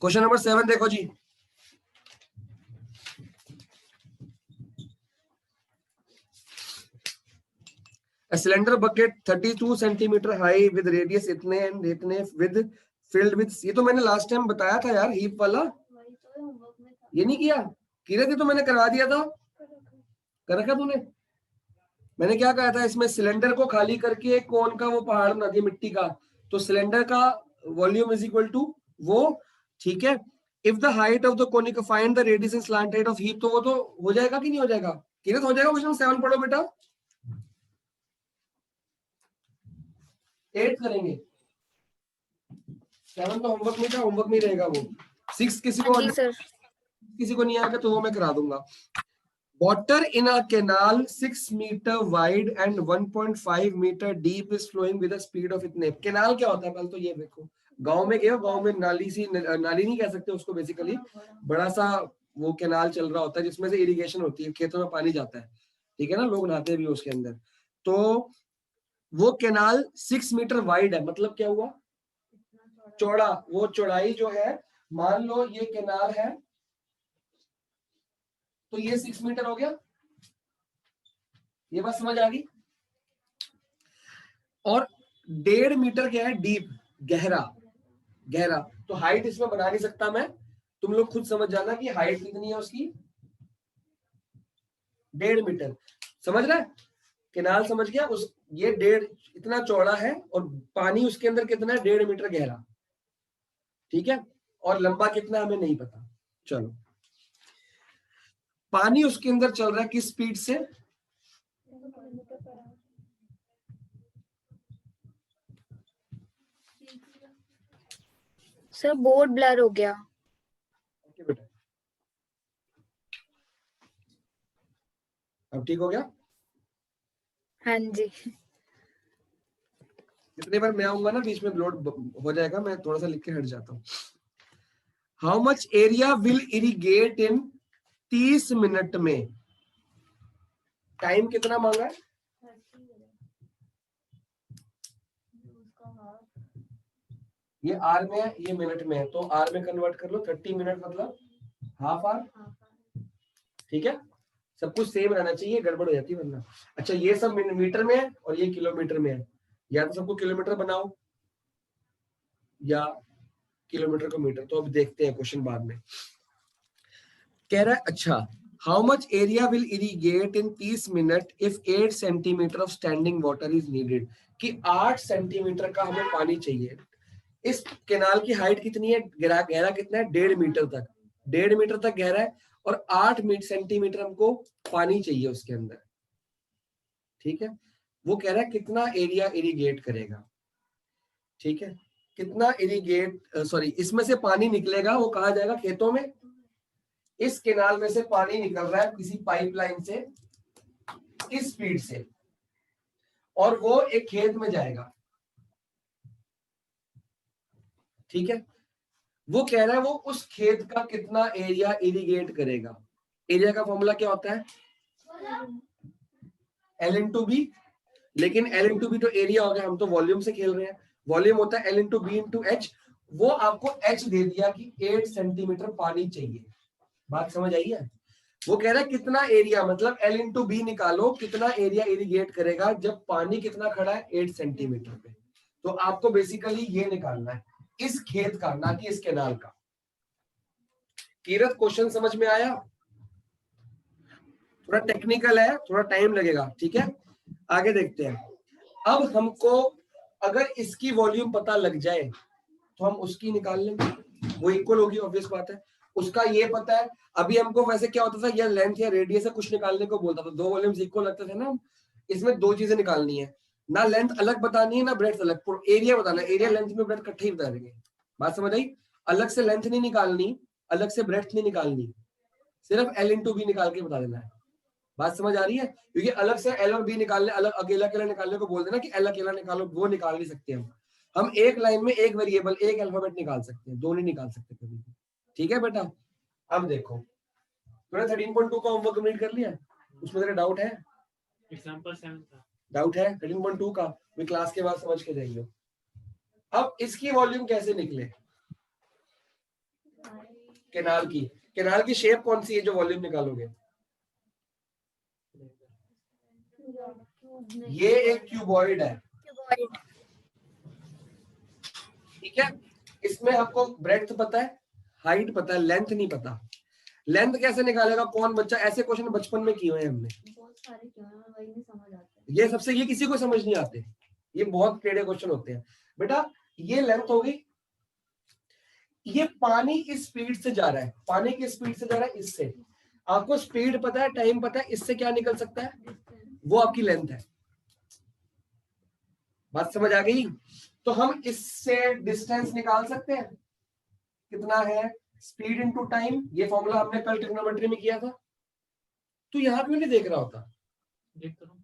Question number 7 देखो जी। A cylinder bucket 32 centimetre high with radius इतने and इतने with filled with, ये तो मैंने लास्ट टाइम बताया था यार, हीप वाला। ये नहीं किया किरत, ये तो मैंने करवा दिया था। कर रखा तूने? मैंने क्या कहा था, इसमें सिलेंडर को खाली करके एक कौन का वो पहाड़ बना दिया मिट्टी का, तो सिलेंडर का वॉल्यूम इज इक्वल टू वो, ठीक है। If the height of the conic find the radius and slant height of heap, तो वो तो हो जाएगा कि नहीं हो जाएगा? किरत हो जाएगा। क्वेश्चन 7 पढ़ो बेटा, 8 करेंगे। 7 तो होमवर्क में था, होमवर्क में रहेगा वो। 6 किसी को नहीं आएगा तो वो मैं करा दूंगा। Water in a canal 6 meter wide and 1.5 meter deep is flowing with a speed of इतने। केनाल क्या होता है पहले तो ये देखो। गांव में गए हो, गांव में नाली सी, नाली नहीं कह सकते उसको, बेसिकली बड़ा सा वो केनाल चल रहा होता है जिसमें से इरिगेशन होती है, खेतों में पानी जाता है, ठीक है ना, लोग नहाते भी उसके अंदर। तो वो केनाल 6 मीटर वाइड है, मतलब क्या हुआ, चौड़ा। वो चौड़ाई जो है, मान लो ये केनाल है तो ये 6 मीटर हो गया। ये बात समझ आ गई? और 1.5 मीटर क्या है, डीप, गहरा। गहरा तो हाइट इसमें बना नहीं सकता मैं, तुम लोग खुद समझ जाना कि हाइट कितनी है उसकी, 1.5 मीटर। समझ रहा है? केनाल समझ गया उस, ये 1.5 इतना चौड़ा है और पानी उसके अंदर कितना है, 1.5 मीटर गहरा, ठीक है। और लंबा कितना हमें नहीं पता। चलो, पानी उसके अंदर चल रहा है किस स्पीड से? सर बोर्ड ब्लर हो गया। ओके बेटा, अब ठीक हो गया? हाँ जी। जितने बार मैं आऊंगा ना बीच में लोड हो जाएगा, मैं थोड़ा सा लिख के हट जाता हूँ। How much area will irrigate in 30 minute में? टाइम कितना मांगा है? ये आर में है, ये मिनट में है, तो आर में कन्वर्ट कर लो। 30 मिनट मतलब हाफ आर, ठीक है। सब कुछ सेम रहना चाहिए, गड़बड़ हो जाती है वरना। अच्छा, ये सब मीटर में है और ये किलोमीटर में है, या तो सबको किलोमीटर बनाओ या किलोमीटर को मीटर। तो अब देखते हैं क्वेश्चन बाद में। कह रहा है अच्छा, how much area will irrigate in 30 minute if 8 centimetre of standing water is needed, कि 8 सेंटीमीटर का हमें पानी चाहिए। इस केनाल की हाइट कितनी है, गहरा कितना है, 1.5 मीटर तक, 1.5 मीटर तक गहरा है, और 8 सेंटीमीटर हमको पानी चाहिए उसके अंदर, ठीक है। वो कह रहा है कितना एरिया इरिगेट करेगा, ठीक है। कितना इरिगेट, सॉरी, इसमें से पानी निकलेगा, वो कहा जाएगा खेतों में। इस केनाल में से पानी निकल रहा है किसी पाइपलाइन से इस स्पीड से, और वो एक खेत में जाएगा, ठीक है। वो कह रहा है वो उस खेत का कितना एरिया इरिगेट करेगा। एरिया का फॉर्मूला क्या होता है, L इंटू बी। लेकिन L इंटू बी तो एरिया हो गया, हम तो वॉल्यूम से खेल रहे हैं। वॉल्यूम होता है L into B into H. वो आपको H दे दिया कि 8 सेंटीमीटर पानी चाहिए। बात समझ आई है? वो कह रहा है कितना एरिया, मतलब L इंटू बी निकालो, कितना एरिया इरिगेट करेगा जब पानी कितना खड़ा है, 8 सेंटीमीटर पे। तो आपको बेसिकली ये निकालना है, इस खेत का, ना कि इस केनाल का। कीरत, क्वेश्चन समझ में आया? थोड़ा टेक्निकल है, थोड़ा टाइम लगेगा, ठीक है। आगे देखते हैं। अब हमको अगर इसकी वॉल्यूम पता लग जाए तो हम उसकी निकाल लेंगे, वो इक्वल होगी, ऑब्वियस बात है। उसका ये पता है। अभी हमको वैसे क्या होता था, या लेंथ या रेडियस से कुछ निकालने को बोलता था, दो वॉल्यूम्स इक्वल लगते थे ना। इसमें दो चीजें निकालनी है, ना लेंथ अलग बतानी है ना ब्रेड्थ अलग, एरिया बताना। एरिया लेंथ में ब्रेड्थ इकट्ठे ही बता देंगे। बात समझ आई? अलग से लेंथ नहीं निकालनी, अलग से ब्रेड्थ नहीं निकालनी, सिर्फ L इंटू बी निकाल के बता देना है। बात समझ आ रही है? क्योंकि अलग से L और B निकालने, अलग अकेला अकेला निकालने को बोल देना कि L अकेला निकालो, वो निकाल नहीं सकते हम एक लाइन में एक वेरिएबल, एक अल्फाबेट निकाल सकते हैं, दो नहीं निकाल सकते कभी भी, ठीक है बेटा। अब देखो, तूने 13.2 का होमवर्क कंप्लीट कर लिया? उसमें तेरा डाउट है? एग्जांपल 7 था। डाउट है 13.2 का? मैं क्लास के बाद समझ के जाइए। अब इसकी वॉल्यूम कैसे निकले? केनाल की, केनाल की शेप कौन सी है जो वॉल्यूम निकालोगे? ये एक क्यूबॉइड है, क्यूबॉइड। ठीक है। इसमें आपको ब्रेड्थ पता है, हाइट पता है, लेंथ नहीं पता। लेंथ कैसे निकालेगा कौन बच्चा? ऐसे क्वेश्चन बचपन में किए हुए हैं हमने, बहुत सारे क्यों हैं, वही नहीं समझ आते। ये सबसे, ये किसी को समझ नहीं आते, ये बहुत टेढ़े क्वेश्चन होते हैं बेटा। ये लेंथ हो गई, ये पानी की स्पीड से जा रहा है, पानी की स्पीड से जा रहा है इससे, आपको स्पीड पता है, टाइम पता है, इससे क्या निकल सकता है? वो आपकी लेंथ है। बात समझ आ गई? तो हम इससे डिस्टेंस निकाल सकते हैं, कितना है? Speed into time. ये फॉर्मूला हमने कल ट्रिग्नोमेट्री में किया था। तू यहाँ क्यों नहीं देख रहा होता? देख तो रहा हूँ।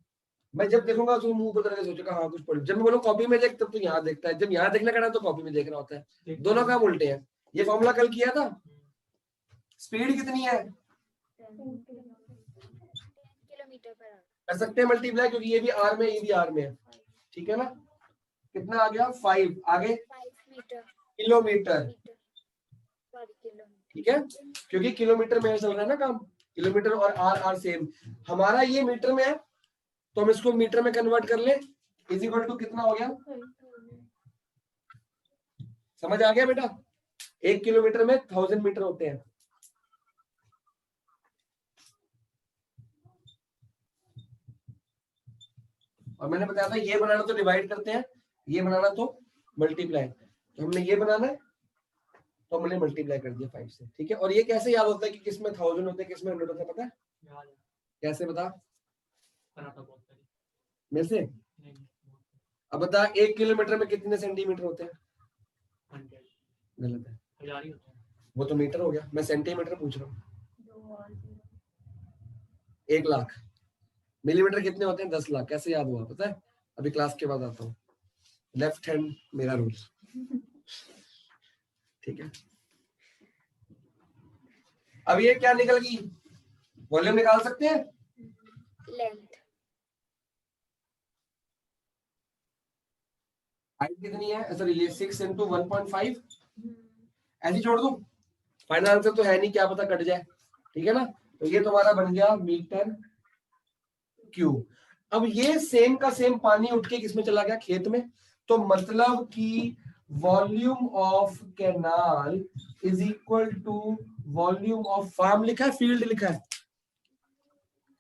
मैं जब देखूंगा तो मुंह बदल के सोचेगा हाँ कुछ पढ़, जब मैं बोलूँ कॉपी में देख, तब तो यहाँ देखता है, जब यहाँ देखने का ना तो कॉपी में देख रहा होता है। देख तो दोनों रहा काम उल्टे हैं। ये फॉर्मूला कल किया था। हूँ। स्पीड कितनी है? 10 किलोमीटर पर आवर। कर सकते हैं मल्टीप्लाई, क्योंकि ये भी आर में, ये भी आर में है, ठीक है ना। कितना आ गया? 5। आगे 5 metre kilometre, metre sorry kilometre. ठीक है, क्योंकि किलोमीटर में चल रहा है ना काम। किलोमीटर और आर आर सेम। हमारा ये मीटर में है तो हम इसको मीटर में कन्वर्ट कर ले, इज इक्वल टू कितना हो गया? समझ आ गया बेटा? 1 किलोमीटर में 1000 मीटर होते हैं। और मैंने बताया था ये बनाना तो डिवाइड करते हैं, ये बनाना तो मल्टीप्लाई। तो हमने ये बनाना है तो हमने मल्टीप्लाई कर दिया 5 से, ठीक है। और ये कैसे याद होता है कि किसमें 1000 होते हैं, किसमें 100 होता है, पता है याद है, कैसे? बता करा था बहुत पहले। मेरे से। नहीं, बहुत अब बता 1 किलोमीटर में कितने सेंटीमीटर होते हैं? 100, गलत है, 1000 ही होता है। वो तो मीटर हो गया, मैं सेंटीमीटर पूछ रहा हूँ। 1 लाख। मिलीमीटर कितने होते हैं? 10 लाख। कैसे याद हुआ पता है? अभी क्लास के बाद आता हूँ। लेफ्ट हैंड मेरा रूल, ठीक है। अब ये क्या निकल गई? वॉल्यूम निकाल सकते हैं? लेंथ हाइट कितनी है? सॉरी, ये 6 इंटू 1.5 ऐसे छोड़ दूं? फाइनल आंसर तो है नहीं, क्या पता कट जाए, ठीक है ना। तो ये तुम्हारा बन गया मीटर क्यूब। अब ये सेम का सेम पानी उठ के किसमें चला गया? खेत में। तो मतलब कि volume of canal is equal to volume of farm. लिखा है फील्ड लिखा है?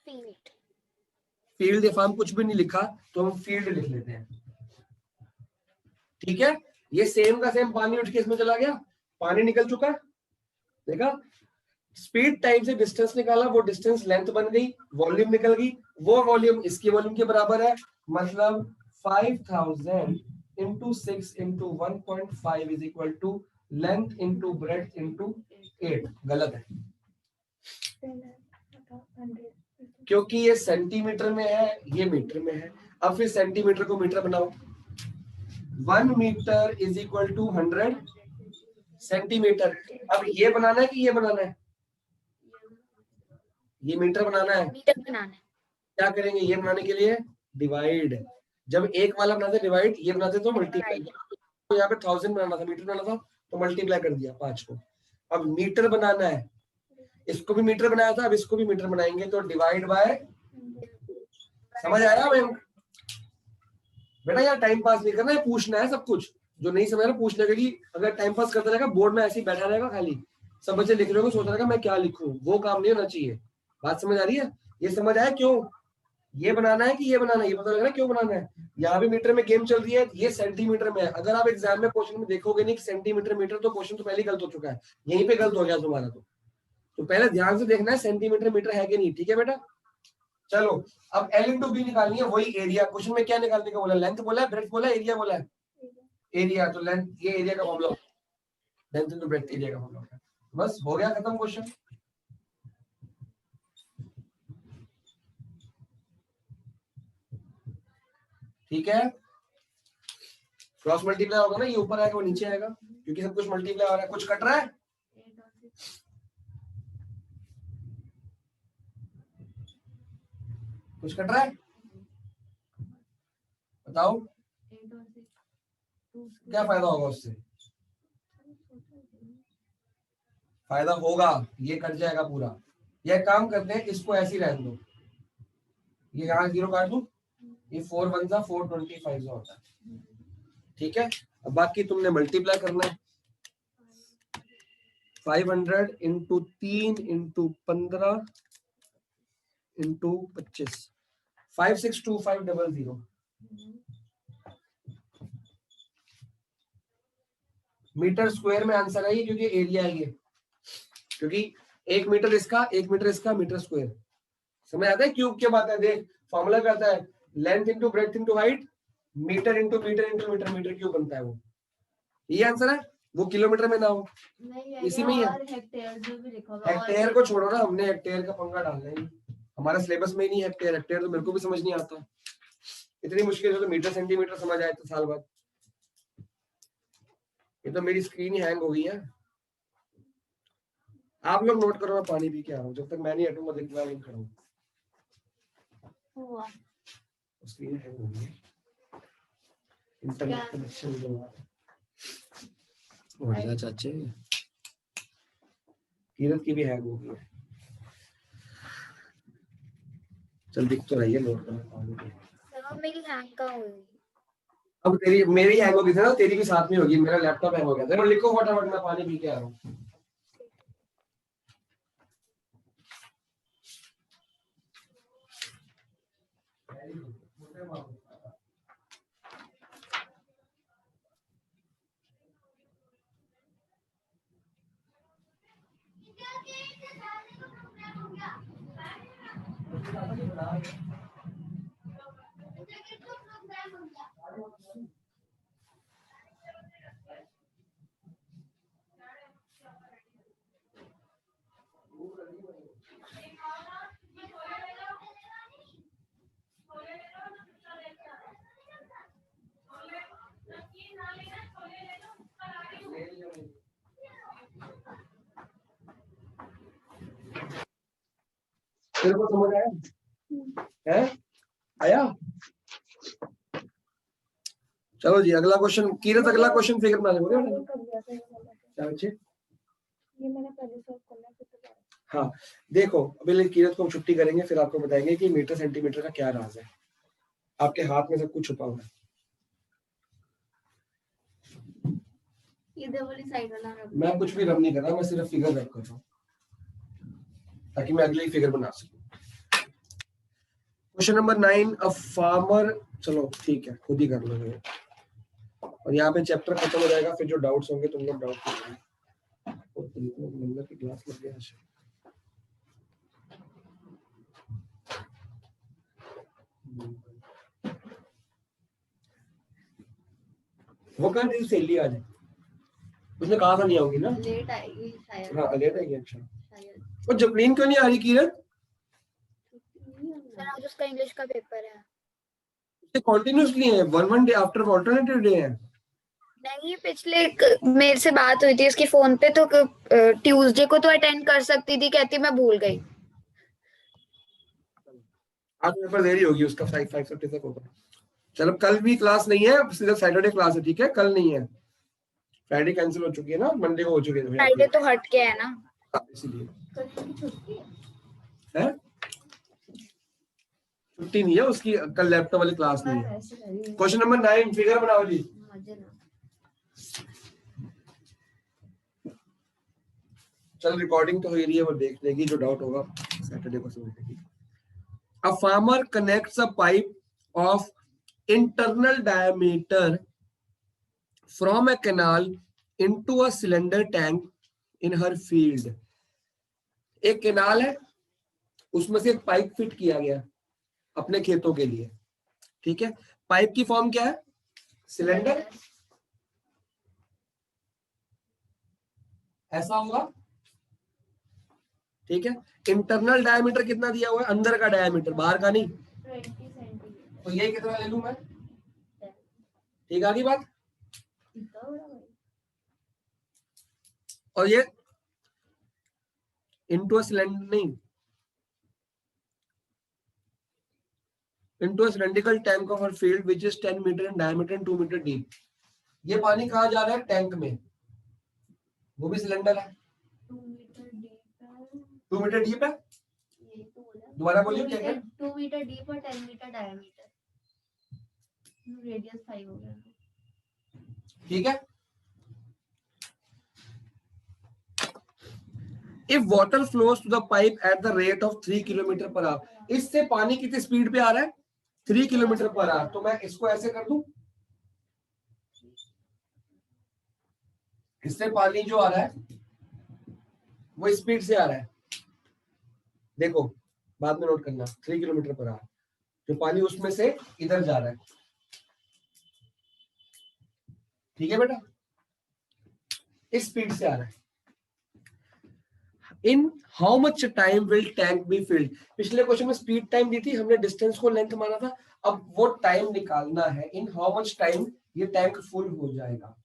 फीट फील्ड या फार्म कुछ भी नहीं लिखा, तो हम फील्ड लिख लेते हैं, ठीक है। ये सेम का सेम पानी उठ के इसमें चला गया, पानी निकल चुका है, देखा। स्पीड टाइम से डिस्टेंस निकाला, वो डिस्टेंस लेंथ बन गई, वॉल्यूम निकल गई, वो वॉल्यूम इसकी वॉल्यूम के बराबर है। मतलब 5000 into 6 into 1.5 is equal to length into breadth into 8। गलत है, क्योंकि ये सेंटीमीटर में है, ये मीटर में है। अब फिर सेंटीमीटर को मीटर बनाओ। 1 metre is equal to 100 centimetre. अब ये बनाना है कि ये बनाना है? ये मीटर बनाना है। मीटर बनाना है। क्या करेंगे ये बनाने के लिए? डिवाइड। जब एक वाला बनाते डिवाइड, ये बनाते तो मल्टीप्लाई। तो यहाँ पे 1000 बनाना था, मीटर बनाना था, तो मल्टीप्लाई कर दिया 5 को। अब मीटर बनाना है, इसको भी मीटर बनाया था, अब इसको भी मीटर बनाएंगे, तो डिवाइड बाय। समझ आया मैम? बेटा यार टाइम पास नहीं करना है, पूछना है सब कुछ। जो नहीं समझ रहा पूछना, क्योंकि अगर टाइम पास करता रहेगा बोर्ड में ऐसे ही बैठा रहेगा खाली, सब बच्चे लिख रहे हो सोच रहेगा मैं क्या लिखूं, वो काम नहीं होना चाहिए। बात समझ आ रही है? ये समझ आया क्यों ये बनाना है कि ये बनाना है? ये पता लग रहा है क्यों बनाना है। यहाँ भी मीटर में गेम चल रही है, ये सेंटीमीटर में है। अगर आप एग्जाम में क्वेश्चन में देखोगे नहीं कि सेंटीमीटर मीटर, तो क्वेश्चन तो पहले ही गलत हो चुका है, यहीं पे गलत हो गया तुम्हारा। तो पहले ध्यान से देखना है सेंटीमीटर मीटर है कि नहीं, ठीक है बेटा। चलो अब एल इंटू बी निकालनी है, वही एरिया। क्वेश्चन में क्या निकालने का बोला? लेंथ बोला है, ब्रेड्थ बोला है, एरिया बोला है? एरिया। तो लेंथ, ये एरिया का formula, length into breadth area का फॉर्मूला। बस हो गया खत्म क्वेश्चन। ठीक है, क्रॉस मल्टीप्लाई होगा ना, ये ऊपर आएगा वो नीचे आएगा, क्योंकि सब कुछ मल्टीप्लाई हो रहा है। कुछ कट रहा है? कुछ कट रहा है? बताओ क्या फायदा होगा उससे? फायदा होगा, ये कट जाएगा पूरा। यह काम करते हैं, इसको ऐसे ही रहने दो, ये यहाँ 0 काट दूं, ये 4 1 जा 425 होता है, ठीक है। अब बाकी तुमने मल्टीप्लाई करना है, 500 into 3 into 15 into 25, 562500। Metre square में आंसर है ये, क्योंकि एरिया है ये, क्योंकि 1 मीटर इसका, 1 मीटर इसका, मीटर स्क्वायर। समझ आता है क्यूब क्या बात है? देख फॉर्मूला क्या आता है, length into breadth into height, metre into metre into metre, metre cube बनता है वो। ये आंसर है, वो किलोमीटर में ना हो, इसी में ही है। और हेक्टेयर जो भी लिखा होगा, हेक्टेयर को छोड़ो ना, हमने हेक्टेयर का पंगा डालना है, हमारा सिलेबस में ही नहीं हेक्टेयर। हेक्टेयर तो मेरे को भी समझ नहीं आता, इतनी मुश्किल है तो मीटर सेंटीमीटर समझ आए तो साल बाद। ये तो मेरी स्क्रीन ही हैंग हो गई है। आप लोग नोट करो, मैं पानी पी के आ रहा हूँ, जब तक मैं नहीं हटूंगा देख मैं खड़ा हूँ। हुआ स्क्रीन हैंग हो गई है, इंटरनेट कनेक्शन जो बढ़िया चाचे, कीरत की भी हैंग हो गई है। चल दिख तो रही है, नोट करना पानी पी। सर मेरी हैंग कहाँ हुई? अब तेरी मेरी हैंग हो गई थी ना, तेरी भी साथ में होगी, मेरा लैपटॉप हैंग हो गया था। लिखो फटाफट, मैं पानी पी के आ रहा हूँ। तेरे को समझ आया है? आया? चलो जी अगला क्वेश्चन, कीरत अगला क्वेश्चन फिगर बना लेंगे क्या बच्चे? ये मैंने पहले सॉल्व करना है, फिर दोबारा। हाँ देखो, अभी कीरत को हम छुट्टी करेंगे, फिर आपको बताएंगे कि मीटर सेंटीमीटर का क्या राज है। आपके हाथ में सब कुछ छुपा हुआ है। इधर वाली साइड वाला रब। मैं कुछ भी रब नहीं कर रहा, मैं सिर्फ फिगर रब कर रहा हूँ ताकि मैं अगली फिगर बना सकूं। क्वेश्चन नंबर 9, अ फार्मर, चलो ठीक है खुद ही कर लो ये। और यहाँ पे चैप्टर खत्म हो जाएगा, फिर जो डाउट्स होंगे तुम लोग डाउट करोगे। नंबर की क्लास लग गया है। वो कहाँ थी सहेली आज? उसने कहा था नहीं आऊंगी ना? लेट आएगी शायद। हाँ लेट आएगी, अच्छा। शायद वो जपलीन क्यों नहीं आ रही कीरत? सर आज उसका इंग्लिश का पेपर है। कंटिन्यूअसली है, one day after alternative day है। नहीं पिछले मेरे से बात हुई थी उसकी फोन पे, तो ट्यूसडे को तो अटेंड कर सकती थी, कहती मैं भूल गई। आज पेपर देरी होगी उसका, 5:30 तक होगा। चलो कल भी क्लास नहीं है, सिर्फ सैटरडे क्लास है, ठीक है? कल नहीं है, फ्राइडे कैंसिल हो चुकी है ना, मंडे को हो चुकी है। फ्राइडे तो हट गया है ना, इसीलिए छुट्टी है, छुट्टी नहीं है उसकी, कल लैपटॉप वाली क्लास नहीं है। क्वेश्चन नंबर 9 फिगर बनाओ जी। मजे ना। चल रिकॉर्डिंग तो हो रही है, वो देख लेगी, जो डाउट होगा सैटरडे को समझ लेगी। A farmer connects a pipe of internal diameter from a canal into a cylinder tank in her field. एक कैनाल है, उसमें से एक पाइप फिट किया गया अपने खेतों के लिए, ठीक है? पाइप की फॉर्म क्या है? सिलेंडर। ऐसा होगा, ठीक है? इंटरनल डायमीटर कितना दिया हुआ है? अंदर का डायमीटर, बाहर का नहीं। 20 सेंटीमीटर। तो ये कितना ले लूं मैं? ठीक, आगे बात। इतना बड़ा भाई। और ये इनटू अ सिलेंडर नहीं, into a cylindrical tank of a field which is 10 meter in diameter and 2 meter deep. ये पानी कहाँ जा रहा है? टैंक में, वो भी सिलेंडर है। 2 मीटर डीप है। 2 मीटर डीप है, यही तो बोला। दोबारा बोलिए क्या है? 2 मीटर डीप और 10 मीटर डायमीटर। रेडियस 5 हो गया। ठीक है। If water flows to the pipe at the rate of 3 kilometre per hour, इससे पानी कितनी स्पीड पे आ रहा है? 3 किलोमीटर पर आवर। तो मैं इसको ऐसे कर दूं, इससे पानी जो आ रहा है वो स्पीड से आ रहा है। देखो बाद में नोट करना, 3 किलोमीटर पर आवर, जो पानी उसमें से इधर जा रहा है। ठीक है बेटा, इस स्पीड से आ रहा है। In how much time will tank be filled? पिछले क्वेश्चन में स्पीड टाइम दी थी, हमने डिस्टेंस को लेंथ माना था। अब वो टाइम निकालना है, इन हाउ मच टाइम ये टैंक फुल हो जाएगा।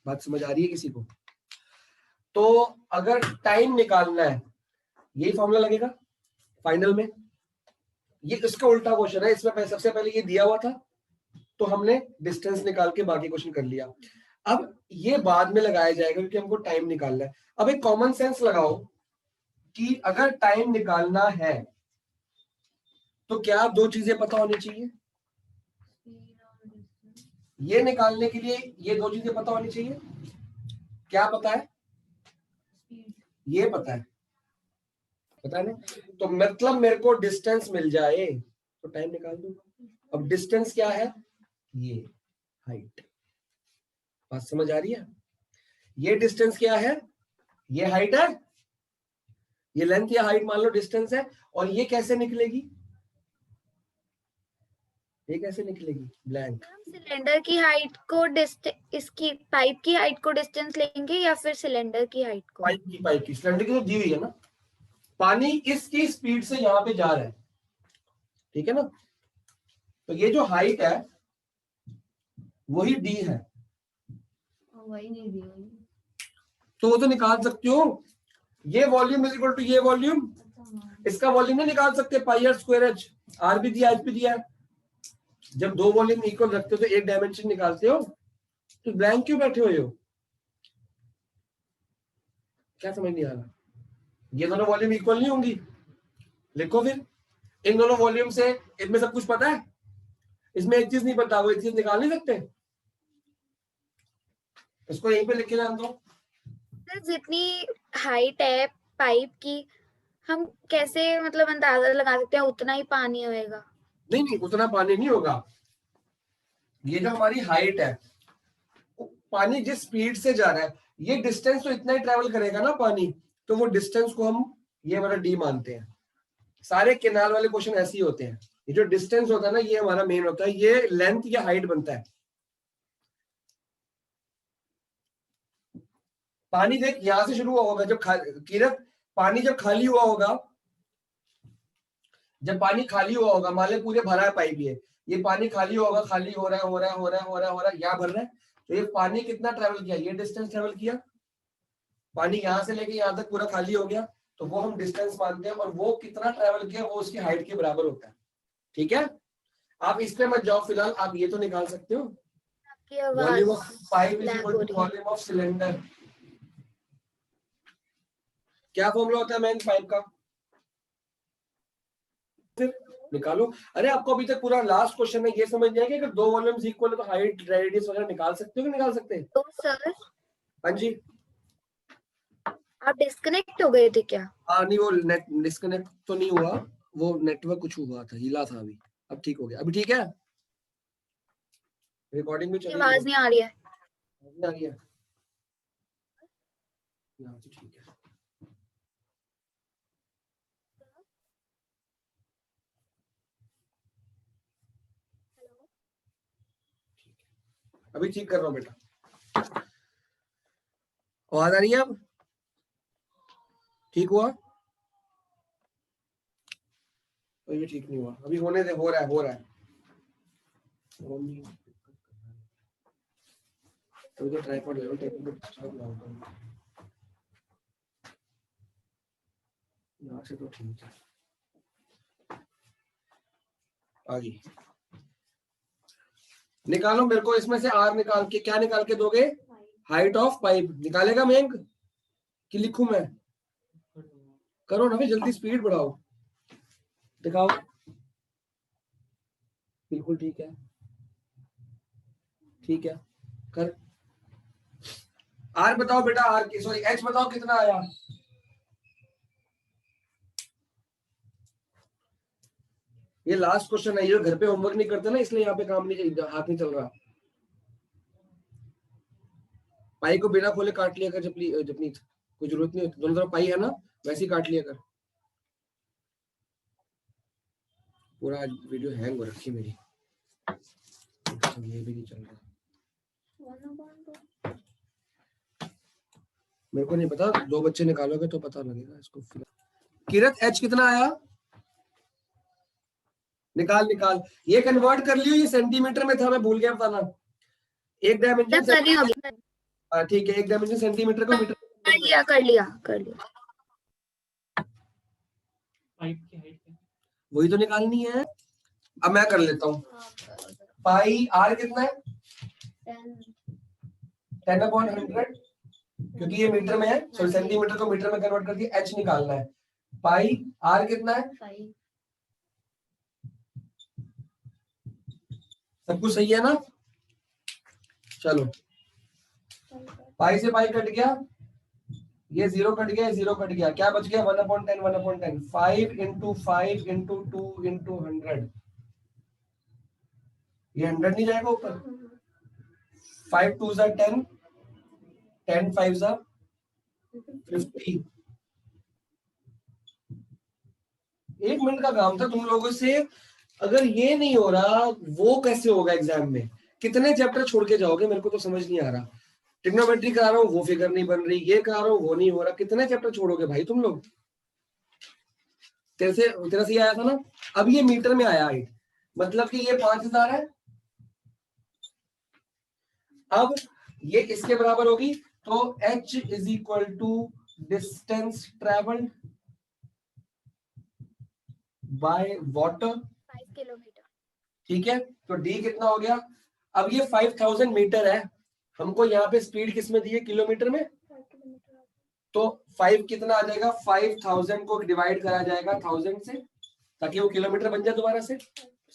बात समझ आ रही है किसी को? तो अगर टाइम निकालना है, यही फॉर्मूला लगेगा फाइनल में। ये इसका उल्टा क्वेश्चन है, इसमें सबसे पहले ये दिया हुआ था तो हमने डिस्टेंस निकाल के बाकी क्वेश्चन कर लिया। अब ये बाद में लगाया जाएगा क्योंकि हमको टाइम निकालना है। अब एक कॉमन सेंस लगाओ कि अगर टाइम निकालना है तो क्या दो चीजें पता होनी चाहिए? ये निकालने के लिए ये दो चीजें पता होनी चाहिए। क्या पता है? ये पता है, पता है ना? तो मतलब मेरे को डिस्टेंस मिल जाए तो टाइम निकाल दूंगा। अब डिस्टेंस क्या है? ये हाइट। बात समझ आ रही है? ये डिस्टेंस क्या है? ये हाइट है, ये लेंथ या हाइट मान लो डिस्टेंस है। और ये कैसे निकलेगी? ये कैसे निकलेगी? ब्लैंक। सिलेंडर की हाइट को इसकी पाइप की हाइट को डिस्टेंस लेंगे या फिर सिलेंडर की हाइट को? पाइप की सिलेंडर की तो दी हुई है ना। पानी इसकी स्पीड से यहाँ पे जा रहा है, ठीक है ना? तो ये जो हाइट है वही डी है, वही नहीं दी हुई। तो वो तो निकाल सकते हो। ये वॉल्यूम इज इक्वल टू ये वॉल्यूम, इसका वॉल्यूम नहीं निकाल सकते, पाई आर स्क्वायर एच। आर भी दिया, एच भी दिया। जब दो वॉल्यूम इक्वल रखते हो तो एक डायमेंशन निकालते हो, तो ब्लैंक क्यों बैठे हुए हो? क्या समझ नहीं आ रहा? ये दोनों वॉल्यूम इक्वल नहीं होंगी, लिखो फिर। इन दोनों वॉल्यूम से इनमें सब कुछ पता है, इसमें एक चीज नहीं पता, वो एक चीज निकाल नहीं सकते। इसको यहीं पे लिख के जान दो। जितनी हाइट है पाइप की, हम कैसे मतलब अंदाजा लगा सकते हैं उतना ही पानी होएगा? नहीं नहीं, उतना पानी नहीं होगा। ये जो हमारी हाइट है, पानी जिस स्पीड से जा रहा है, ये डिस्टेंस तो इतना ही ट्रेवल करेगा ना पानी, तो वो डिस्टेंस को हम ये हमारा डी मानते हैं। सारे केनाल वाले क्वेश्चन ऐसे ही होते हैं। ये जो डिस्टेंस होता है ना, ये हमारा मेन होता है, ये लेंथ या हाइट बनता है। पानी देख यहां से शुरू हुआ होगा, जब किरत पानी जब खाली हुआ होगा, जब पानी खाली हुआ होगा, मान ले पूरे भरा है पाइप, ये पानी खाली होगा, खाली हो रहा है, हो रहा है, हो रहा है, हो रहा है, हो रहा है, यहाँ भर रहा है। तो ये पानी कितना ट्रेवल किया? ये डिस्टेंस ट्रेवल किया। पानी यहां से लेके यहाँ तक पूरा खाली हो गया, तो वो हम डिस्टेंस मानते हैं, और वो कितना ट्रेवल किया वो उसकी हाइट के बराबर होता है। ठीक है, आप इस पे मत जाओ फिलहाल, आप ये तो निकाल सकते हो। आपकी आवाज volume of pipe is black equal हो टू रही है। Volume of cylinder. क्या फॉर्मूला होता है मैन पाइप का? फिर निकालो। अरे आपको अभी तक पूरा लास्ट क्वेश्चन में ये समझ नहीं आया कि अगर दो वॉल्यूम्स इक्वल है तो हाइट रेडियस वगैरह निकाल सकते हो कि निकाल सकते हैं? तो सर हाँ जी। आप डिस्कनेक्ट हो गए थे क्या? हाँ नहीं, वो नेट डिस्कनेक्ट तो नहीं हुआ, वो नेटवर्क कुछ हुआ था, हिला था अभी। अब ठीक हो गया, अभी ठीक है। रिकॉर्डिंग भी चली आवाज नहीं आ रही है। आ रही है। यहाँ से ठीक है। अभी ठीक कर रहा हूँ बेटा, आवाज आ रही है अब? ठीक हुआ? तो ये ठीक नहीं हुआ, अभी होने दे, हो रहा है, हो रहा है। तो इधर ट्राइपॉड ले लो, यहाँ से तो ठीक है। आगे निकालो मेरे को इसमें से आर निकाल के, क्या निकाल के दोगे? हाइट ऑफ पाइप निकालेगा मयंक कि लिखूं मैं? करो ना भाई, जल्दी स्पीड बढ़ाओ, दिखाओ। बिल्कुल ठीक है, ठीक है, कर। आर बताओ बेटा, आर की सॉरी एच बताओ कितना आया? ये लास्ट क्वेश्चन है, ये घर पे होमवर्क नहीं करते ना, इसलिए यहाँ पे काम नहीं, हाथ नहीं चल रहा। पाई को बिना खोले काट लिया कर जपनीत, कोई जरूरत नहीं होती, दोनों तरफ पाई है ना, वैसे ही काट लिया कर। पूरा वीडियो हैंग हो रखी है मेरी, ये भी नहीं चल रहा। मेरे को नहीं पता, 2 बच्चे निकालोगे तो पता लगेगा इसको। किरत एच कितना आया? निकाल निकाल, ये कन्वर्ट कर लियो, ये सेंटीमीटर में था, मैं भूल गया बताना। एक डायमेंशन कर रही हूँ अभी। ठीक है, एक डायमेंशन सेंटीमीटर को मीटर कर लिया। पाइप की हाइट है वही तो निकालनी है। अब मैं कर लेता हूँ। पाई आर कितना है? 10/100, क्योंकि ये मीटर में है, सॉरी सेंटीमीटर को मीटर में कन्वर्ट करके एच निकालना है। पाई आर कितना है? 5। सब कुछ सही है ना? चलो, पाई से पाई कट गया, ये 0 कट गया, 0 कट गया, क्या बच गया? 1/10, 1/10, 5 × 5 × 2 × 100। ये 100 नहीं जाएगा ऊपर? 5 2s are 10, 10 5s are 50। 1 minute का काम था तुम लोगों से। अगर ये नहीं हो रहा, वो कैसे होगा एग्जाम में? कितने चैप्टर छोड़ के जाओगे, मेरे को तो समझ नहीं आ रहा। ट्रिग्नोमेट्री करा रहा हूँ, वो फिगर नहीं बन रही, ये करा रहा हूँ, वो नहीं हो रहा। कितने चैप्टर छोड़ोगे भाई तुम लोग? तेरा से ये आया था ना, अब ये मीटर में आया हाइट, मतलब कि ये 5000 है। अब ये इसके बराबर होगी, तो h is equal to distance travelled by water, 5 kilometre. ठीक है, तो d कितना हो गया? अब ये 5000 मीटर है, हमको यहाँ पे स्पीड किस में दी है? किलोमीटर में। तो 5 कितना आ जाएगा? 5000 को डिवाइड करा जाएगा 1000 से, ताकि वो किलोमीटर बन जाए दोबारा से।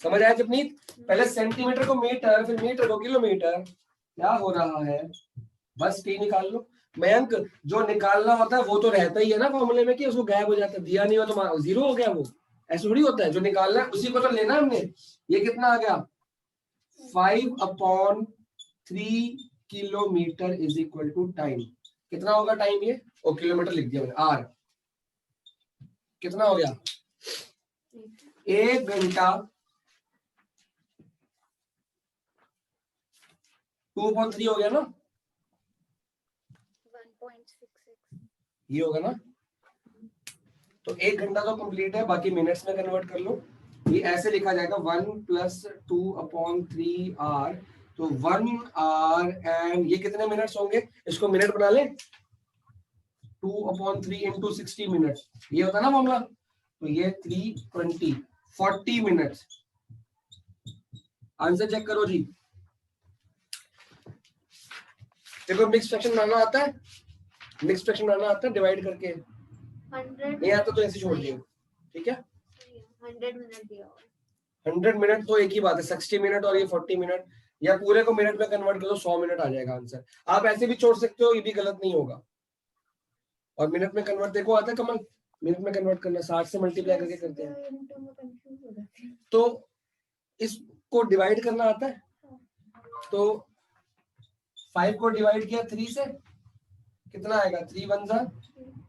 समझ आया जपनीत? पहले सेंटीमीटर को मीटर, फिर मीटर को किलोमीटर। क्या हो रहा है? बस टी निकाल लो। मयंक, जो निकालना होता है वो तो रहता ही है ना फॉर्मूले में, कि उसको गायब हो जाता है, दिया नहीं हो तो 0 हो गया। वो ऐसा थोड़ी होता है, जो निकालना है उसी को तो लेना है हमने। ये कितना आ गया? 5/3 kilometre is equal to time. कितना होगा टाइम? ये और किलोमीटर लिख दिया मैंने, आर कितना हो गया? 1 घंटा 2/3 हो गया ना, 1.66। ये होगा ना। तो 1 घंटा तो कंप्लीट है, बाकी मिनट्स में कन्वर्ट कर लो। ये ऐसे लिखा जाएगा 1 + 2/3 आर, तो 1 आवर एंड ये कितने मिनट्स होंगे? इसको मिनट बना ले, 2/3 × 60 मिनट्स, ये होता है ना मामला। तो ये 320, 40 मिनट्स। आंसर चेक करो जी। देखो मिक्स फ्रैक्शन बनाना आता है, मिक्स फ्रैक्शन बनाना आता है डिवाइड करके। 100 नहीं आता तो ऐसे छोड़ दियो, ठीक है। 100 मिनट दिया हुआ है। 100 मिनट तो एक ही बात है, 60 मिनट और ये 40 मिनट, या पूरे को मिनट में कन्वर्ट करो 100 मिनट आ जाएगा आंसर। आप ऐसे भी छोड़ सकते हो, ये भी गलत नहीं होगा। और मिनट में कन्वर्ट देखो आता है कमल, मिनट में कन्वर्ट करना 60 से मल्टीप्लाई करके करते हैं। तो इसको डिवाइड करना आता है, तो 5 को डिवाइड किया 3 से, कितना आएगा? 3 1 जा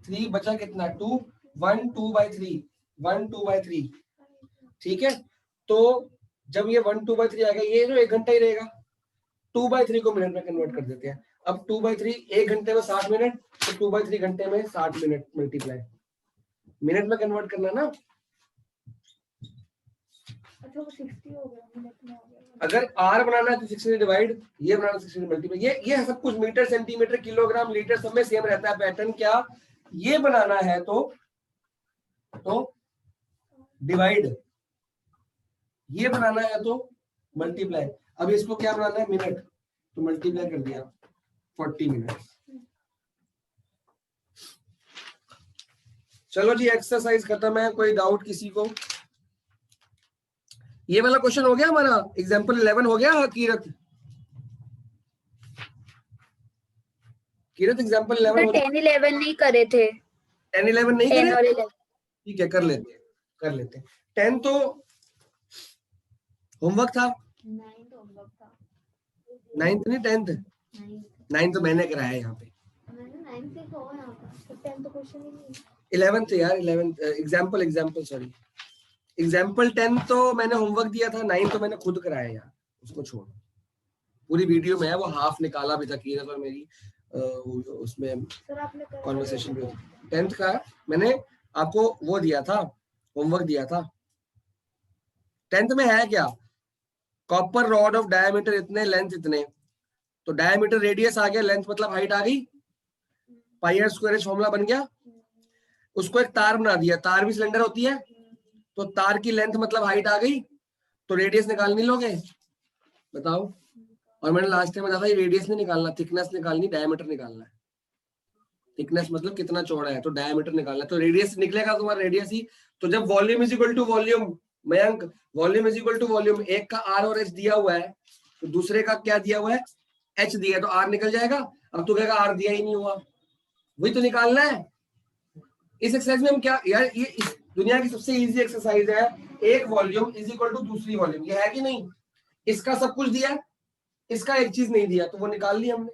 3, बचा कितना? 2, 1 2/3, 1 2/3, ठीक है। तो जब ये 1 2/3 आएगा, ये जो 1 घंटा ही रहेगा। 2/3 को मिनट में कन्वर्ट कर देते हैं। अब 2/3 1 घंटे में 60 मिनट, तो 2/3 घंटे में 60 मिनट मल्टीप्लाई, मिनट में कन्वर्ट करना ना। अच्छा वो 60 हो गया, मिनट में हो गया। अगर आर बनाना है तो 60 से डिवाइड, ये बनाना 60 से मल्टीप्लाई, ये सब कुछ मीटर सेंटीमीटर किलोग्राम लीटर सब में सेम रहता है पैटर्न। क्या ये बनाना है तो डिवाइड, ये बनाना है तो मल्टीप्लाई। अब इसको क्या बनाना है? मिनट, तो मल्टीप्लाई कर दिया 40 मिनट। चलो जी एक्सरसाइज खत्म है, कोई डाउट किसी को? ये वाला क्वेश्चन हो गया हमारा, एग्जाम्पल 11 हो गया कीरत? कीरत एग्जाम्पल 11 हो 10 11 नहीं करे थे। 10 11 नहीं 10 करे? और 11 ठीक है, कर लेते हैं, कर लेते हैं। 10 तो होमवर्क था, 9th होमवर्क था। 9th नहीं 10th। 9th 9th तो मैंने कराया यहाँ पे, मैंने 9th लिखा हुआ है यहाँ पर, 10th तो क्वेश्चन ही नहीं है। 11th यार, 11th एग्जाम्पल सॉरी, एग्जाम्पल 10 तो मैंने होमवर्क दिया था, 9 तो मैंने खुद कराया यार, उसको छोड़। पूरी वीडियो में है, वो हाफ निकाला भी था कीरत और मेरी उसमें सर आपने करा कॉन्वर्सेशन भी होती। 10th का मैंने आपको वो दिया था, होमवर्क दिया था। 10th में है क्या, कॉपर रॉड ऑफ डायमीटर इतने, लेंथ इतने, तो डायमीटर रेडियस आ गया, लेंथ मतलब हाइट आ गई, पाई आर स्क्वायर एच फॉर्मूला बन गया। उसको एक तार बना दिया, तार भी सिलेंडर होती है, तो तार की लेंथ मतलब हाइट आ गई, तो रेडियस निकालनी लोगे, बताओ। और मैंने लास्ट टाइम बताया था, ये रेडियस नहीं निकालना, थिकनेस निकालनी, डायमीटर निकालना है। थिकनेस मतलब कितना चौड़ा है, तो डायमीटर निकालना है, तो रेडियस निकलेगा तुम्हारा रेडियस ही। तो जब volume is equal to volume, Mayank volume is equal to volume, एक का आर और एच दिया हुआ है, तो दूसरे का क्या दिया हुआ है, एच दिया है, तो आर निकल जाएगा। अब तू कहेगा आर दिया ही नहीं हुआ, वही तो निकालना है। इस एक्सरसाइज में हम क्या यार, ये इस दुनिया की सबसे इजी एक्सरसाइज है, एक वॉल्यूम इज इक्वल टू दूसरी वॉल्यूम, ये है कि नहीं? इसका सब कुछ दिया, इसका एक चीज नहीं दिया, तो वो निकाल ली हमने।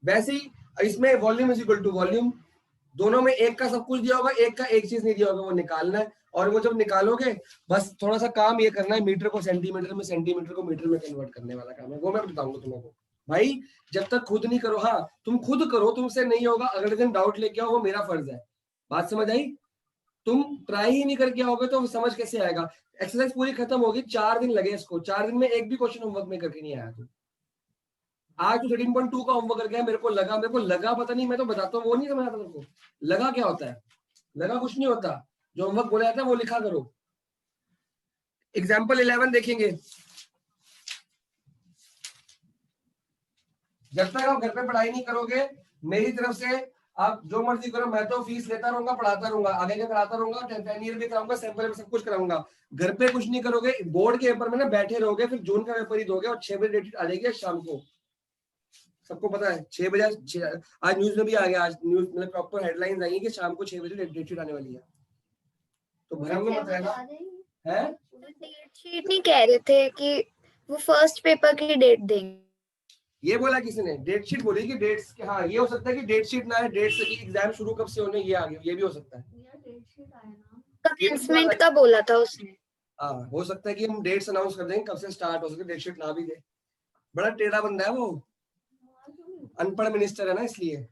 वैसे ही इसमें volume is equal to volume, दोनों में एक का सब कुछ दिया होगा, एक का एक चीज नहीं दिया होगा, वो निकालना है। और वो जब निकालोगे, बस थोड़ा सा काम ये करना है, मीटर को सेंटीमीटर में, सेंटीमीटर को मीटर में कन्वर्ट करने वाला काम है, वो मैं बताऊंगा तुमको भाई। जब तक खुद नहीं करो, हाँ तुम खुद करो, तुमसे नहीं होगा, अगले दिन डाउट लेके आओ, वो मेरा फर्ज है। बात समझ आई? तुम ट्राई ही नहीं करके आओगे तो समझ कैसे आएगा? एक्सरसाइज पूरी खत्म होगी, 4 दिन लगे इसको, 4 दिन में एक भी क्वेश्चन होमवर्क में करके नहीं आया तू। आज तो 13.2 का होमवर्क करके आया, मेरे को लगा पता नहीं, मैं तो बताता हूँ, वो नहीं समझ आता मेरे को। लगा क्या होता है? लगा कुछ नहीं होता, जो होमवर्क बोला जाता है वो लिखा करो। एग्जाम्पल 11 देखेंगे। जब तक आप घर पे पढ़ाई नहीं करोगे, मेरी तरफ से आप जो मर्जी करो, मैं तो फीस लेता रहूंगा, पढ़ाता रहूंगा, आगे का कराता रहूंगा, 10 ईयर भी कराऊंगा, सैंपल में सब कुछ कराऊंगा। घर पे कुछ नहीं करोगे, बोर्ड के पेपर में ना बैठे रहोगे, फिर जून का पेपर ही दोगे, और 6 बजे डेट आ जाएगी शाम को। सबको पता है 6 बजे, आज न्यूज में भी आ गया, आज न्यूज मतलब प्रॉपर हेडलाइंस आई है कि शाम को 6 बजे डेट शीट आने वाली है, तो भरम में मत रहना है। डेट शीट नहीं कह रहे थे कि वो फर्स्ट पेपर की डेट देंगे। ये बोला किसी ने, डेट शीट बोली कि डेट्स के, हाँ ये हो सकता है कि डेट शीट ना है, डेट्स की एग्जाम शुरू कब से होने, ये आ गया, ये भी हो सकता है। कमेंसमेंट का बोला था उसने। हाँ हो सकता है कि हम डेट्स अनाउंस कर देंगे कब से स्टार्ट हो सकता है, डेट शीट ना भी दे। बड़ा टेढ़ा बंदा है वो, अनपढ़ मिनिस्टर है ना, इसलिए।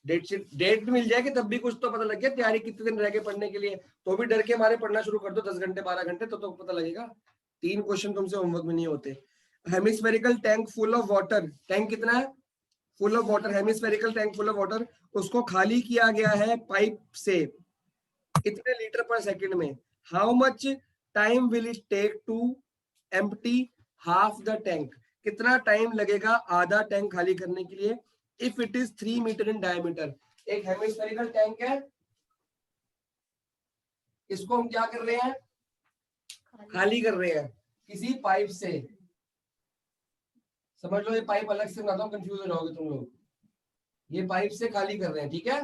डेट शीट, डेट मिल जाएगी तब भी कुछ तो पता लग गया, तैयारी कितने दिन रह गए पढ़ने के लिए, तो भी डर के मारे पढ़ना शुरू कर दो, 10 घंटे 12 घंटे, तो पता लगेगा। 3 क्वेश्चन तुमसे होमवर्क में नहीं होते। Hemispherical tank full of water, tank कितना है, full of water, hemispherical tank full of water, उसको खाली किया गया है पाइप से इतने लीटर पर सेकंड में। How much time will it take to empty half the tank, कितना टाइम लगेगा आधा टैंक खाली करने के लिए, if it is 3 metre in diameter. एक हेमिस्फेरिकल टैंक है, इसको हम क्या कर रहे हैं, खाली कर रहे हैं किसी पाइप से। समझ लो, ये पाइप अलग से बनाता हूं, कंफ्यूज हो जाओगे तुम लोग। ये पाइप से खाली कर रहे हैं, ठीक है,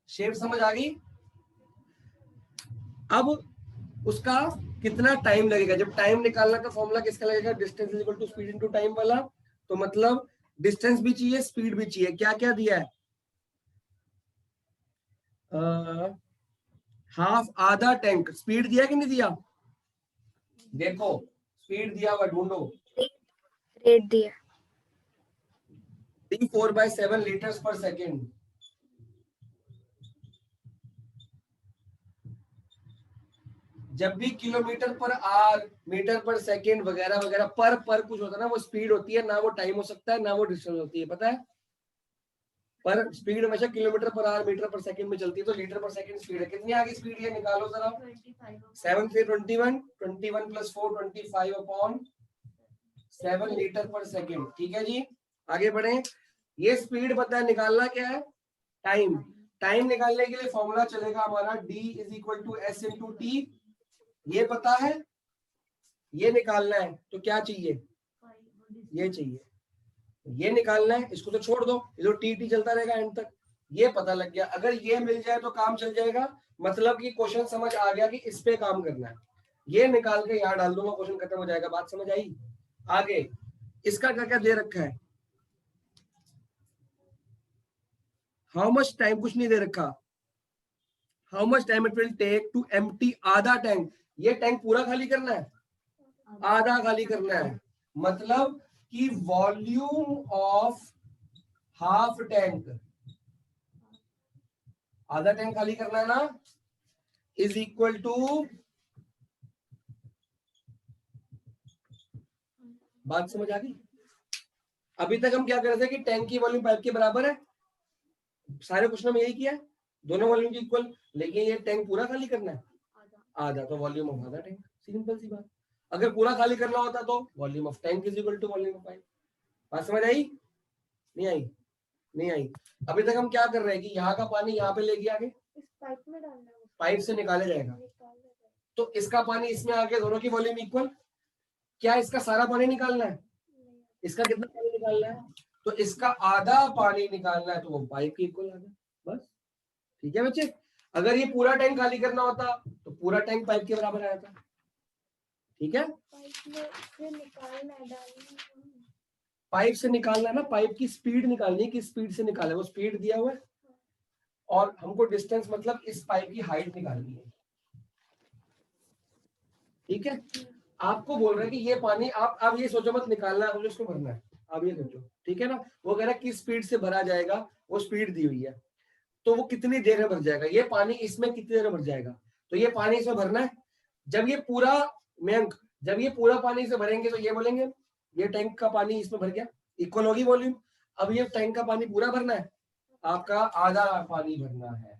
शेप समझ आ गई? अब उसका कितना टाइम लगेगा, जब टाइम निकालना का फॉर्मूला किसका लगेगा, distance is equal to speed into time वाला। तो मतलब डिस्टेंस भी चाहिए, स्पीड भी चाहिए। क्या क्या दिया है, हाफ, आधा टैंक, स्पीड दिया कि नहीं दिया, देखो स्पीड दिया हुआ, ढूंढो। रेट दिया, D4/7 लीटर्स पर सेकेंड। जब भी किलोमीटर पर आवर, मीटर पर सेकेंड वगैरह वगैरह पर कुछ होता है ना, वो स्पीड होती है ना, वो टाइम हो सकता है ना, वो डिस्टेंस होती है, पता है। पर स्पीड हमेशा किलोमीटर पर आवर मीटर पर सेकंड में चलती है, तो लीटर पर सेकंड स्पीड है। कितनी आगे स्पीड है, निकालो जरा। 7 3 21, 21 + 4 25 अपॉन 7 लीटर पर सेकेंड। ठीक है जी, आगे बढ़े। ये स्पीड पता है, निकालना क्या है, टाइम। टाइम निकालने के लिए फॉर्मूला चलेगा हमारा d is equal to S into T. ये पता है, ये निकालना है तो क्या चाहिए, ये चाहिए, ये निकालना है, इसको तो छोड़ दो, ये तो टी चलता रहेगा एंड तक। ये पता लग गया, अगर ये मिल जाए तो काम चल जाएगा, मतलब कि क्वेश्चन समझ आ गया कि इस पे काम करना है। ये निकाल के यहाँ डाल दूंगा, क्वेश्चन खत्म हो जाएगा। बात समझ आई? आगे इसका क्या क्या दे रखा है, हाउ मच टाइम, कुछ नहीं दे रखा। How much time it will take to empty आधा टैंक। ये टैंक पूरा खाली करना है, आधा खाली करना है, मतलब कि वॉल्यूम ऑफ हाफ टैंक, आधा टैंक खाली करना है ना, इज इक्वल टू, बात समझ आ गई? अभी तक हम क्या कर रहे थे कि टैंक की वॉल्यूम पाइप के बराबर है, सारे क्वेश्चन में यही किया है, दोनों वॉल्यूम की इक्वल, लेकिन ये टैंक पूरा खाली करना है आधा, तो वॉल्यूम ऑफ आधा टैंक, सिंपल सी बात। अगर पूरा खाली करना होता तो volume of tank is equal to volume of pipe. बात समझ आई? नहीं आई? नहीं आई। अभी तक हम क्या कर रहे हैं कि यहाँ का पानी यहाँ पे ले गया, आगे इस पाइप में डालना है, पाइप से निकाला जाएगा, निकाल देगा। तो इसका पानी इसमें आके दोनों की वॉल्यूम इक्वल। क्या इसका सारा पानी निकालना है, इसका कितना पानी निकालना है, तो इसका आधा पानी निकालना है, तो वो पाइप की इक्वल आ गया, बस। ठीक है बच्चे, अगर ये पूरा टैंक खाली करना होता तो पूरा टैंक पाइप के बराबर आया था। ठीक है, पाइप में से निकालना है, डालना है। पाइप से निकालना है ना, पाइप की स्पीड निकालनी है, किस स्पीड से निकाले, वो स्पीड दिया हुआ है, और हमको डिस्टेंस मतलब इस पाइप की हाइट निकालनी है। ठीक है, आपको बोल रहे हैं कि ये पानी, आप ये सोचो मत निकालना है, मुझे इसको भरना है, आप ये सोचो। ठीक है ना, वो कह रहा है किस स्पीड से भरा जाएगा, वो स्पीड दी हुई है, तो वो कितनी देर में भर जाएगा, ये पानी इसमें कितनी देर में भर जाएगा, तो ये पानी इसमें भरना है। जब ये पूरा मयंक, जब ये पूरा पानी से भरेंगे तो ये बोलेंगे ये टैंक का पानी इसमें भर गया, इक्वल होगी वॉल्यूम। अब ये टैंक का पानी पूरा भरना है, आपका आधा पानी भरना है,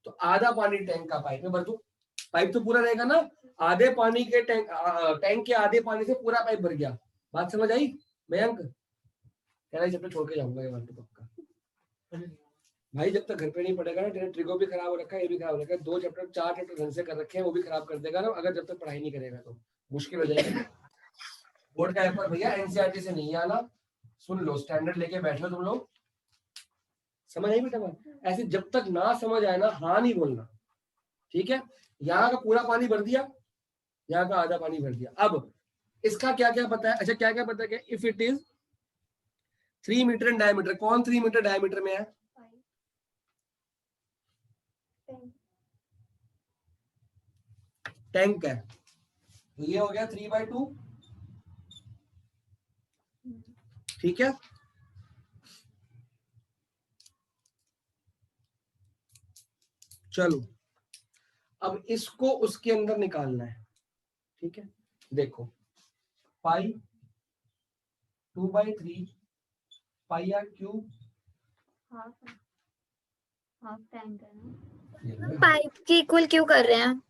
तो आधा पानी टैंक का पाइप में भर दो, पाइप तो पूरा रहेगा ना, आधे पानी के टैंक के आधे पानी से पूरा पाइप भर गया। बात समझ आई मयंक? कह रहा है जब तक छोड़ के जाऊंगा ये वाला पक्का भाई, जब तक घर पे नहीं पढ़ेगा ना, तेरा ट्रिगो भी खराब हो रखा है, ये भी खराब हो रखा है, 4 चैप्टर ढंग से कर रखे हैं, वो भी खराब कर देगा ना, अगर जब तक पढ़ाई नहीं करेगा तो मुश्किल हो जाएगा। बोर्ड का पेपर भैया एनसीईआरटी से नहीं आना, सुन लो, स्टैंडर्ड लेके बैठ लो तुम लोग, समझ आई बेटा बात? ऐसे जब तक ना समझ आए ना, हाँ नहीं बोलना। ठीक है, यहाँ का पूरा पानी भर दिया, यहाँ का आधा पानी भर दिया। अब इसका क्या क्या पता है, अच्छा क्या क्या पता है, if it is 3 metre in diameter, कौन 3 मीटर डायमीटर में है, टैंक है, तो ये हो गया 3/2। ठीक है, चलो अब इसको उसके अंदर निकालना है। ठीक है, देखो पाई 2/3 पाई आर क्यूब, हाफ टैंक है ना। पाइप की इक्वल क्यों कर रहे हैं?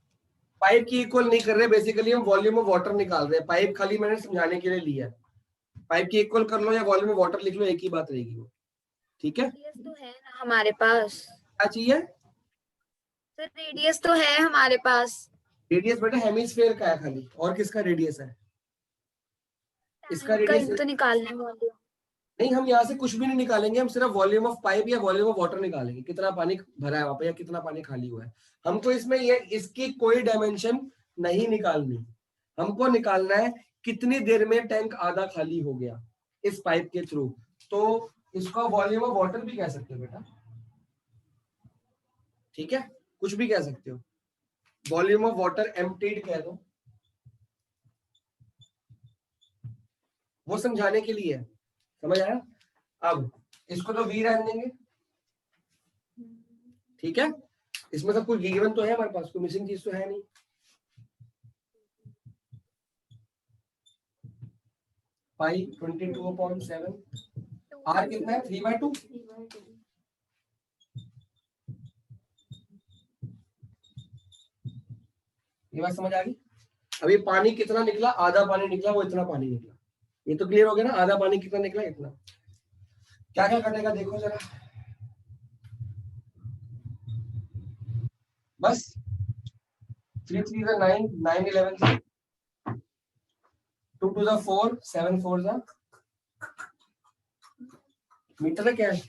पाइप की इक्वल नहीं कर रहे, बेसिकली हम वॉल्यूम ऑफ वाटर निकाल रहे हैं, पाइप खाली मैंने समझाने के लिए लिया है। पाइप की इक्वल कर लो या वॉल्यूम ऑफ वाटर लिख लो, एक ही बात रहेगी वो। ठीक है, रेडियस तो है ना हमारे पास, क्या चाहिए, सर रेडियस तो है हमारे पास। रेडियस बेटा हेमिस्फेयर का है खाली, और किसका रेडियस है, इसका टैंक का ही रेडियस तो निकालने वाली हूँ। नहीं, हम यहाँ से कुछ भी नहीं निकालेंगे, हम सिर्फ वॉल्यूम ऑफ पाइप या वॉल्यूम ऑफ वाटर निकालेंगे, कितना पानी भरा है वहां पे या कितना पानी खाली हुआ है। हमको इसमें ये इसकी कोई डायमेंशन नहीं निकालनी, हमको निकालना है कितनी देर में टैंक आधा खाली हो गया इस पाइप के थ्रू। तो इसको वॉल्यूम ऑफ वाटर भी कह सकते हो बेटा, ठीक है, कुछ भी कह सकते हो, वॉल्यूम ऑफ वाटर एम्प्टीड कह दो, वो समझाने के लिए है, समझ आया? अब इसको तो वी रहने देंगे, ठीक है, इसमें सब कुछ गिवन तो है हमारे पास, कोई मिसिंग चीज तो है नहीं। पाई 22/7, आर कितना है 3/2, ये बात समझ आ गई? अभी पानी कितना निकला, आधा पानी निकला, वो इतना पानी निकला, ये तो क्लियर हो गया ना, आधा पानी कितना निकला, इतना। क्या क्या कटेगा देखो जरा, बस 3 3 9 9 11 2 2 4 7 4 मीटर है क्या है,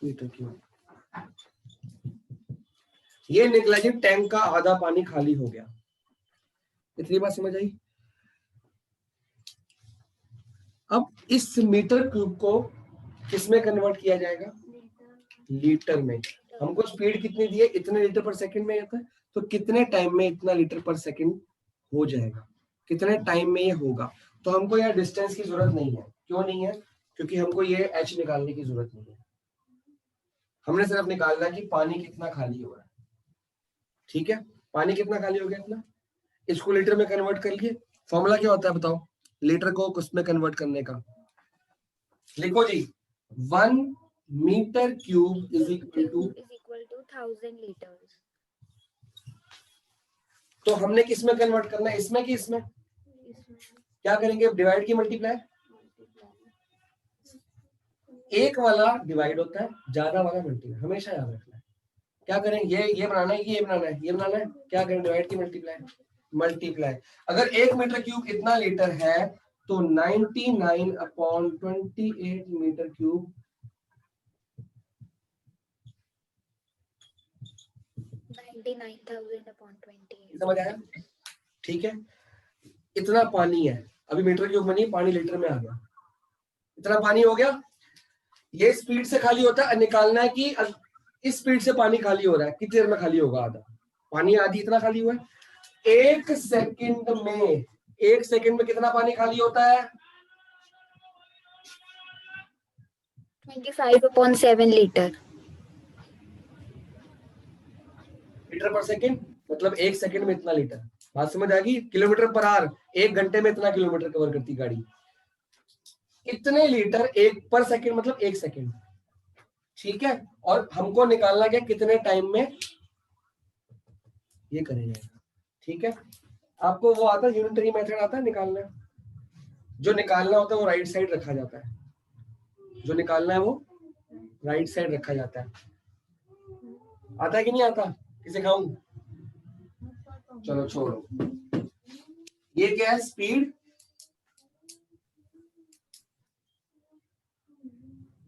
मीटर क्यूब। ये निकला जी टैंक का आधा पानी खाली हो गया। इतनी बात समझ आई। अब इस मीटर क्यूब को किसमें कन्वर्ट किया जाएगा, लीटर में। हमको स्पीड कितनी दी है, इतने लीटर पर सेकंड में आता है, तो कितने टाइम में इतना लीटर पर सेकंड हो जाएगा, कितने टाइम में ये होगा। तो हमको यहाँ डिस्टेंस की जरूरत नहीं है। क्यों नहीं है, क्योंकि हमको ये h निकालने की जरूरत नहीं है। हमने सिर्फ निकालना है कि पानी कितना खाली हो रहा है। ठीक है, पानी कितना खाली हो गया इतना, इसको लीटर में कन्वर्ट कर लिए। फॉर्मूला क्या होता है बताओ, लीटर को उसमें कन्वर्ट करने का। लिखो जी, 1 metre cube is equal to 1000 liters। तो हमने किस में कन्वर्ट करना है, इसमें कि इसमें। क्या करेंगे, डिवाइड की मल्टीप्लाई। एक वाला डिवाइड होता है, ज्यादा वाला मल्टीप्लाई, हमेशा याद रखना है। क्या करेंगे, ये बनाना है कि ये बनाना है, ये बनाना है। क्या करें, डिवाइड की मल्टीप्लाई, मल्टीप्लाई। अगर 1 मीटर क्यूब इतना लीटर है तो 99/28 मीटर क्यूब 99,000/28। समझ आया। ठीक है, इतना पानी है, अभी मीटर क्यूब में नहीं, पानी लीटर में आ गया। इतना पानी हो गया, ये स्पीड से खाली होता है। निकालना है कि इस स्पीड से पानी खाली हो रहा है, कितनी देर में खाली होगा आधा पानी, आधी इतना खाली हुआ है। 1 सेकंड में, 1 सेकंड में कितना पानी खाली होता है, 25/7 लीटर। लीटर पर सेकंड मतलब 1 सेकंड में इतना लीटर। बात समझ आ गई। किलोमीटर पर आवर, 1 घंटे में इतना किलोमीटर कवर करती गाड़ी। इतने लीटर 1 पर सेकंड मतलब 1 सेकंड। ठीक है, और हमको निकालना क्या, कितने टाइम में ये करें जाएगा। ठीक है, आपको वो आता है, यूनिटरी मेथड आता है निकालना। जो निकालना होता है वो राइट साइड रखा जाता है, जो निकालना है वो राइट साइड रखा जाता है। आता है कि नहीं आता, किसे खाऊं, चलो छोड़ो। ये क्या है, स्पीड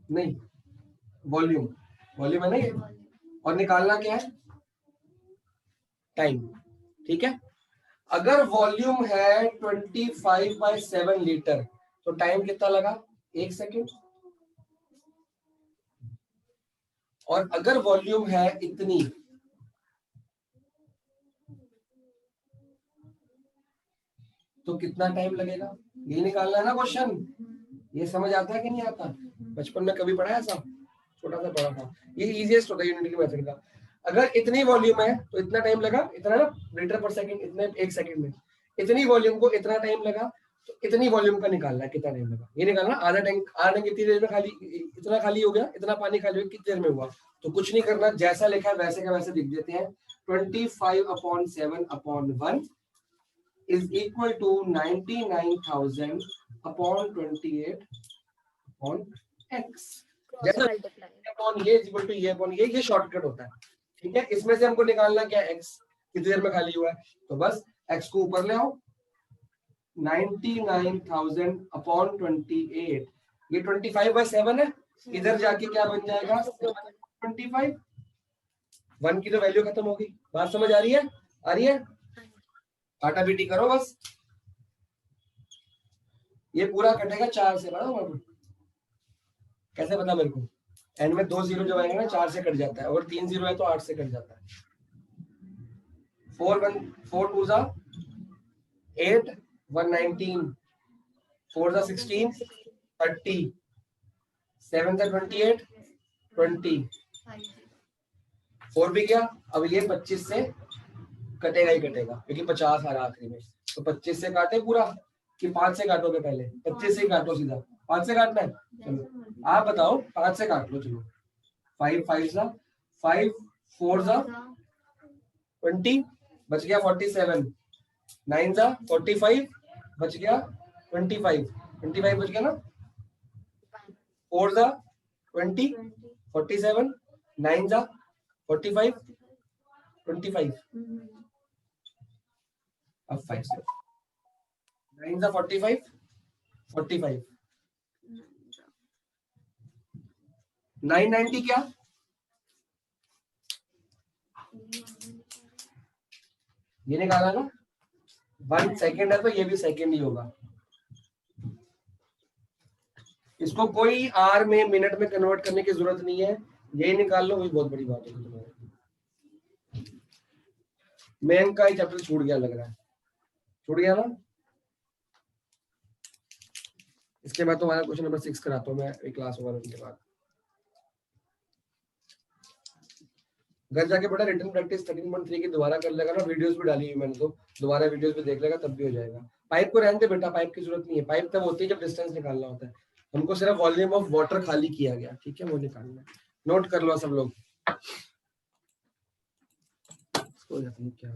नहीं, वॉल्यूम, वॉल्यूम है ना ये, और निकालना क्या है, टाइम। ठीक है, अगर वॉल्यूम है 25/7 लीटर तो टाइम कितना लगा, 1 सेकंड। और अगर वॉल्यूम है इतनी, तो कितना टाइम लगेगा, ये निकालना है ना क्वेश्चन। ये समझ आता है कि नहीं आता, बचपन में कभी पढ़ा ऐसा, छोटा सा पढ़ा था। ये इजीएस्ट होता है यूनिटरी मेथड का। अगर इतनी वॉल्यूम है तो इतना टाइम लगा, इतना ना लीटर पर सेकंड, इतने 1 सेकंड में। इतनी वॉल्यूम को इतना टाइम लगा, तो इतनी वॉल्यूम का निकालना है कितना टाइम लगा, ये निकालना। आधा टैंक कितनी देर में खाली, इतना खाली हो गया, इतना पानी खाली हो गया, कितनी देर में हुआ। तो कुछ नहीं करना, जैसा लिखा है वैसे का वैसे लिख देते हैं। 25/7/1 is equal to 99,000/28/x। जैसा अपॉन ये इज इक्वल टू ये अपॉन ये शॉर्टकट होता है। ठीक है, इसमें से हमको निकालना क्या है, x कितनी देर में खाली हुआ है। तो बस x को ऊपर ले आओ, 99,000/28, ये 25/7 है, इधर जाके क्या बन जाएगा 25। 1 की तो वैल्यू खत्म हो गई। बात समझ आ रही है, आ रही है, काटा पीटी करो बस। ये पूरा कटेगा 4 से, बड़ा कैसे पता मेरे को, एंड में 2 जीरो जब आएंगे ना 4 से कट जाता है, और 3 जीरो है तो 8 से कट जाता है। 4 2 8 119, 4 16 30, 7 28 20, 4 भी गया। अब ये 25 से कटेगा ही कटेगा, क्योंकि 50 आ रहा आखिरी में। तो 25 से काटे पूरा कि 5 से काटोगे, पहले 25 से ही काटो सीधा। 5 से काटना है, चलो आप बताओ, 5 से काट लो। चलो 5 4 20, बच गया 47, 9 जा 45 बच गया 25 25 बच गया ना 4 जा 20 47 9 जा 45 25 अब 5 से 9 जा 45 45 990 क्या ये निकाला ना 1 सेकेंड है तो ये भी सेकेंड ही होगा। इसको कोई आर में मिनट में कन्वर्ट करने की जरूरत नहीं है, यही निकाल लो वही बहुत बड़ी बात है तुम्हारे। मेन का ही चैप्टर छूट गया लग रहा है, छूट गया ना। इसके बाद तुम्हारा क्वेश्चन नंबर 6 कराता हूँ मैं एक क्लास ओवर के बाद। घर जाके बेटा रिटर्न प्रैक्टिस 13.3 की दोबारा कर लेगा ना, वीडियोस भी डाली हुई मैंने तो दोबारा वीडियोस भी देख लेगा तब भी हो जाएगा। पाइप को रहने दे बेटा, पाइप की जरूरत नहीं है, पाइप तब होती है जब डिस्टेंस निकालना होता है। हमको सिर्फ वॉल्यूम ऑफ वाटर खाली किया गया, ठीक है, वो निकालना है। नोट कर लो सब लोग। इसको क्या